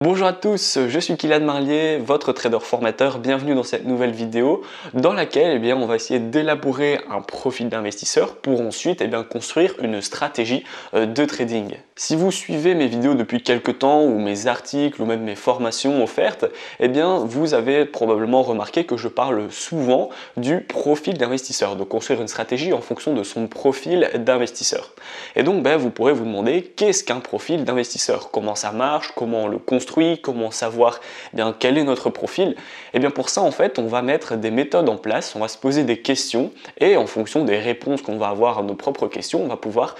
Bonjour à tous, je suis Kylian Marlier, votre trader formateur. Bienvenue dans cette nouvelle vidéo dans laquelle on va essayer d'élaborer un profil d'investisseur pour ensuite construire une stratégie de trading. Si vous suivez mes vidéos depuis quelques temps ou mes articles ou même mes formations offertes, vous avez probablement remarqué que je parle souvent du profil d'investisseur, de construire une stratégie en fonction de son profil d'investisseur. Et donc vous pourrez vous demander qu'est-ce qu'un profil d'investisseur, comment ça marche, comment on le construit, comment savoir quel est notre profil. Et bien pour ça en fait on va mettre des méthodes en place, on va se poser des questions et en fonction des réponses qu'on va avoir à nos propres questions, on va pouvoir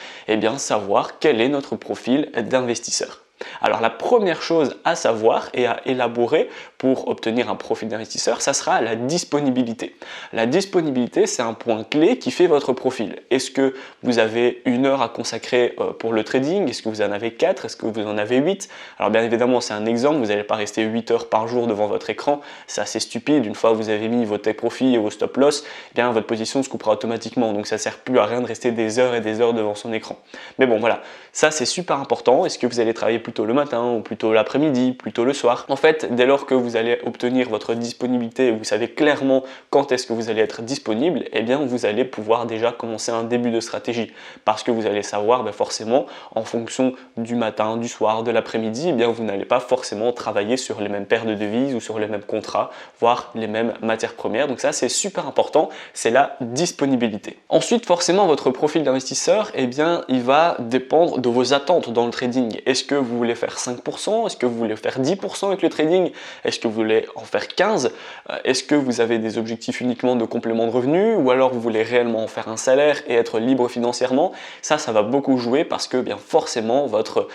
savoir quel est notre profil d'investisseur. Alors la première chose à savoir et à élaborer pour obtenir un profil d'investisseur, ça sera la disponibilité. La disponibilité, c'est un point clé qui fait votre profil. Est-ce que vous avez 1 heure à consacrer pour le trading? Est-ce que vous en avez 4? Est-ce que vous en avez 8? Alors bien évidemment, c'est un exemple, vous n'allez pas rester 8 heures par jour devant votre écran, c'est assez stupide. Une fois que vous avez mis vos take profit et vos stop loss, votre position se coupera automatiquement, donc ça ne sert plus à rien de rester des heures et des heures devant son écran. Mais bon voilà, ça c'est super important. Est-ce que vous allez travailler plutôt le matin ou plutôt l'après-midi, plutôt le soir? En fait, dès lors que vous allez obtenir votre disponibilité et vous savez clairement quand est-ce que vous allez être disponible, vous allez pouvoir déjà commencer un début de stratégie parce que vous allez savoir forcément en fonction du matin, du soir, de l'après-midi, vous n'allez pas forcément travailler sur les mêmes paires de devises ou sur les mêmes contrats, voire les mêmes matières premières. Donc ça c'est super important, c'est la disponibilité. Ensuite, forcément, votre profil d'investisseur, il va dépendre de vos attentes dans le trading. Est-ce que vous voulez faire 5%? Est-ce que vous voulez faire 10% avec le trading? Est-ce que vous voulez en faire 15%? Est-ce que vous avez des objectifs uniquement de complément de revenus? Ou alors vous voulez réellement en faire un salaire et être libre financièrement? Ça va beaucoup jouer parce que forcément votre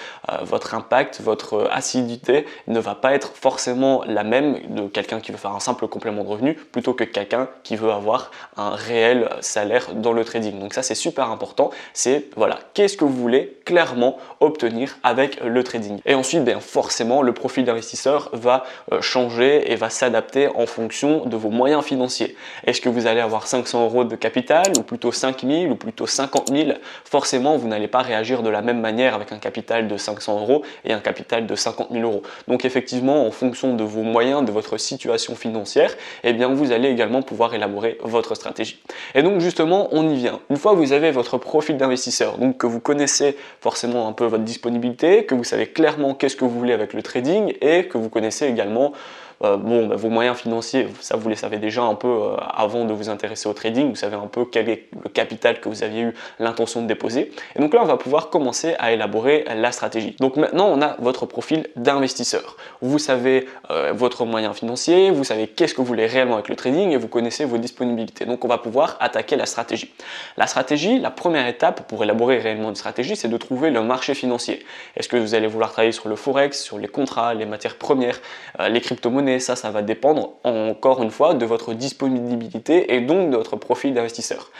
impact, votre assiduité ne va pas être forcément la même de quelqu'un qui veut faire un simple complément de revenus plutôt que quelqu'un qui veut avoir un réel salaire dans le trading. Donc ça c'est super important, c'est voilà, qu'est-ce que vous voulez clairement obtenir avec le trading. Et ensuite forcément le profil d'investisseur va changer et va s'adapter en fonction de vos moyens financiers. Est-ce que vous allez avoir 500 € de capital ou plutôt 5000 ou plutôt 50 000? Forcément vous n'allez pas réagir de la même manière avec un capital de 500 € et un capital de 50 000 €. Donc effectivement en fonction de vos moyens, de votre situation financière, vous allez également pouvoir élaborer votre stratégie. Et donc justement on y vient. Une fois que vous avez votre profil d'investisseur, donc que vous connaissez forcément un peu votre disponibilité, que vous savez clairement qu'est-ce que vous voulez avec le trading et que vous connaissez également vos moyens financiers, ça vous les savez déjà un peu avant de vous intéresser au trading, vous savez un peu quel est le capital que vous aviez eu l'intention de déposer. Et donc là, on va pouvoir commencer à élaborer la stratégie. Donc maintenant, on a votre profil d'investisseur. Vous savez votre moyen financier, vous savez qu'est-ce que vous voulez réellement avec le trading et vous connaissez vos disponibilités. Donc on va pouvoir attaquer la stratégie. La stratégie, la première étape pour élaborer réellement une stratégie, c'est de trouver le marché financier. Est-ce que vous allez vouloir travailler sur le forex, sur les contrats, les matières premières, les crypto-monnaies? Ça va dépendre encore une fois de votre disponibilité et donc de votre profil d'investisseur.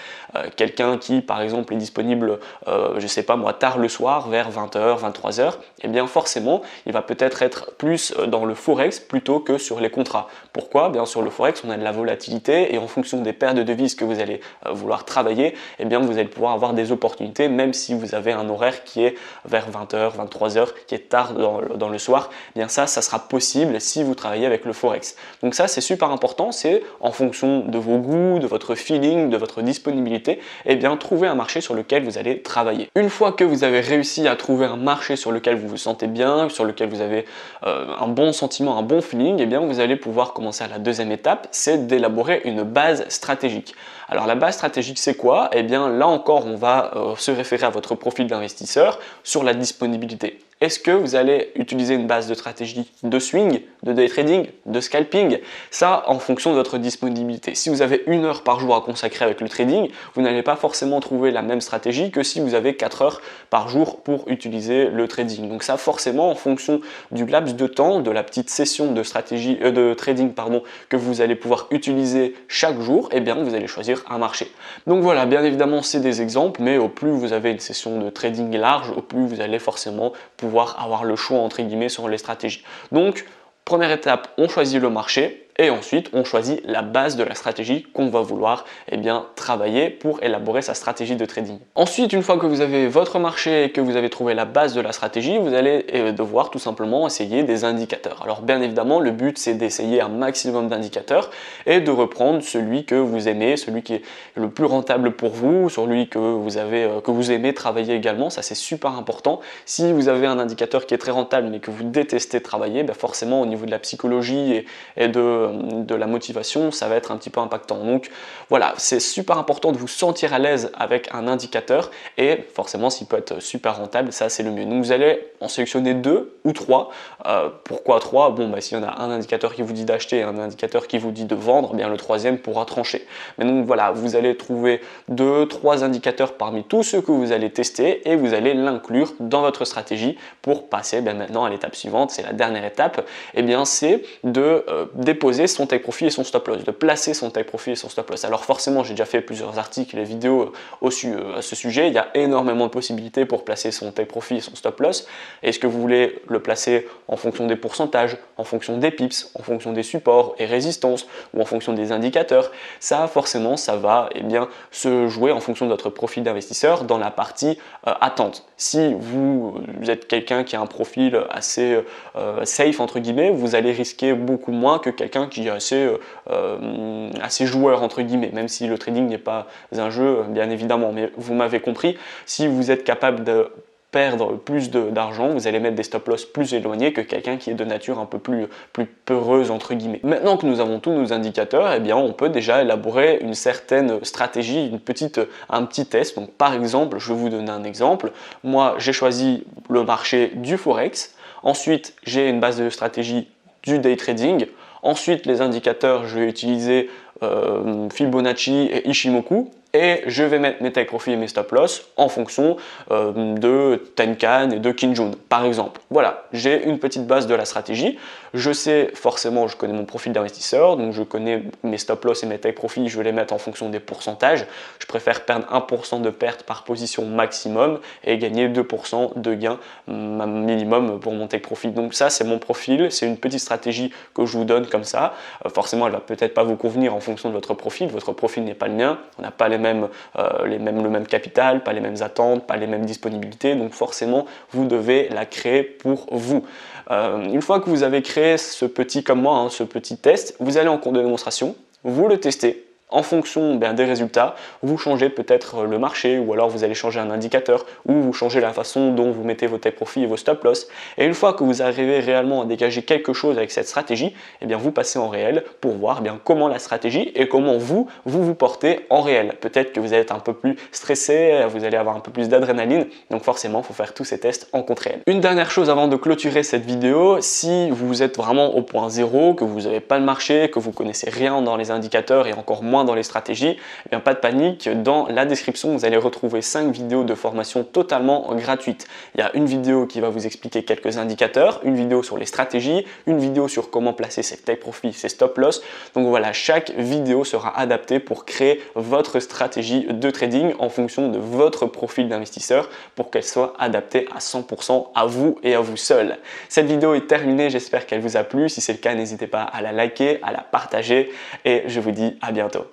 Quelqu'un qui par exemple est disponible, je sais pas moi, tard le soir vers 20h, 23h, forcément il va peut-être être plus dans le forex plutôt que sur les contrats. Pourquoi? Sur le forex on a de la volatilité et en fonction des paires de devises que vous allez vouloir travailler, vous allez pouvoir avoir des opportunités même si vous avez un horaire qui est vers 20h, 23h, qui est tard dans le soir. Ça sera possible si vous travaillez avec le forex. Donc ça c'est super important, c'est en fonction de vos goûts, de votre feeling, de votre disponibilité, trouver un marché sur lequel vous allez travailler. Une fois que vous avez réussi à trouver un marché sur lequel vous vous sentez bien, sur lequel vous avez un bon sentiment, un bon feeling, vous allez pouvoir commencer à la deuxième étape, c'est d'élaborer une base stratégique. Alors la base stratégique c'est quoi? Là encore on va se référer à votre profil d'investisseur sur la disponibilité. Est-ce que vous allez utiliser une base de stratégie de swing, de day trading, de scalping? Ça en fonction de votre disponibilité. Si vous avez 1 heure par jour à consacrer avec le trading, vous n'allez pas forcément trouver la même stratégie que si vous avez 4 heures par jour pour utiliser le trading. Donc ça forcément en fonction du laps de temps, de la petite session de stratégie, de trading que vous allez pouvoir utiliser chaque jour, vous allez choisir un marché. Donc voilà, bien évidemment c'est des exemples, mais au plus vous avez une session de trading large, au plus vous allez forcément pouvoir avoir le choix entre guillemets sur les stratégies. Donc première étape, on choisit le marché. Et ensuite, on choisit la base de la stratégie qu'on va vouloir travailler pour élaborer sa stratégie de trading. Ensuite, une fois que vous avez votre marché et que vous avez trouvé la base de la stratégie, vous allez devoir tout simplement essayer des indicateurs. Alors bien évidemment, le but c'est d'essayer un maximum d'indicateurs et de reprendre celui que vous aimez, celui qui est le plus rentable pour vous, celui que vous aimez travailler également. Ça c'est super important. Si vous avez un indicateur qui est très rentable mais que vous détestez travailler, forcément au niveau de la psychologie et de la motivation, ça va être un petit peu impactant. Donc voilà, c'est super important de vous sentir à l'aise avec un indicateur et forcément s'il peut être super rentable, ça c'est le mieux. Donc vous allez en sélectionner 2 ou 3. Pourquoi 3? Bon, s'il y en a un indicateur qui vous dit d'acheter et un indicateur qui vous dit de vendre, le troisième pourra trancher. Mais donc voilà, vous allez trouver 2-3 indicateurs parmi tous ceux que vous allez tester et vous allez l'inclure dans votre stratégie pour passer maintenant à l'étape suivante. C'est la dernière étape, c'est de déposer son take profit et son stop loss, de placer son take profit et son stop loss. Alors forcément, j'ai déjà fait plusieurs articles et vidéos à ce sujet. Il y a énormément de possibilités pour placer son take profit et son stop loss. Est-ce que vous voulez le placer en fonction des pourcentages, en fonction des pips, en fonction des supports et résistances ou en fonction des indicateurs? Ça forcément, ça va se jouer en fonction de votre profil d'investisseur dans la partie attente. Si vous êtes quelqu'un qui a un profil assez safe entre guillemets, vous allez risquer beaucoup moins que quelqu'un qui est assez joueur entre guillemets, même si le trading n'est pas un jeu bien évidemment, mais vous m'avez compris. Si vous êtes capable de perdre plus d'argent, vous allez mettre des stop loss plus éloignés que quelqu'un qui est de nature un peu plus peureuse entre guillemets. Maintenant que nous avons tous nos indicateurs, on peut déjà élaborer une certaine stratégie, un petit test. Donc par exemple, je vais vous donner un exemple. Moi, j'ai choisi le marché du Forex. Ensuite, j'ai une base de stratégie du day trading. Ensuite, les indicateurs, je vais utiliser Fibonacci et Ishimoku. Et je vais mettre mes take profit et mes stop loss en fonction de Tenkan et de Kinjun, par exemple. Voilà, j'ai une petite base de la stratégie. Je sais forcément, je connais mon profil d'investisseur, donc je connais mes stop loss et mes take profit, je vais les mettre en fonction des pourcentages. Je préfère perdre 1% de perte par position maximum et gagner 2% de gain minimum pour mon take profit. Donc ça, c'est mon profil, c'est une petite stratégie que je vous donne comme ça. Forcément, elle va peut-être pas vous convenir en fonction de votre profil n'est pas le mien, on n'a pas le même capital, pas les mêmes attentes, pas les mêmes disponibilités, donc forcément vous devez la créer pour vous. Une fois que vous avez créé ce petit test, vous allez en cours de démonstration, vous le testez. En fonction des résultats, vous changez peut-être le marché ou alors vous allez changer un indicateur ou vous changez la façon dont vous mettez vos take profit et vos stop loss. Et une fois que vous arrivez réellement à dégager quelque chose avec cette stratégie, vous passez en réel pour voir comment la stratégie et comment vous portez en réel. Peut-être que vous allez être un peu plus stressé, vous allez avoir un peu plus d'adrénaline, donc forcément il faut faire tous ces tests en compte réel. Une dernière chose avant de clôturer cette vidéo, si vous êtes vraiment au point zéro, que vous n'avez pas le marché, que vous connaissez rien dans les indicateurs et encore moins dans les stratégies, pas de panique, dans la description vous allez retrouver 5 vidéos de formation totalement gratuites. Il y a une vidéo qui va vous expliquer quelques indicateurs, une vidéo sur les stratégies, une vidéo sur comment placer ses take profit, ses stop loss. Donc voilà, chaque vidéo sera adaptée pour créer votre stratégie de trading en fonction de votre profil d'investisseur pour qu'elle soit adaptée à 100% à vous et à vous seul. Cette vidéo est terminée, j'espère qu'elle vous a plu. Si c'est le cas, n'hésitez pas à la liker, à la partager et je vous dis à bientôt.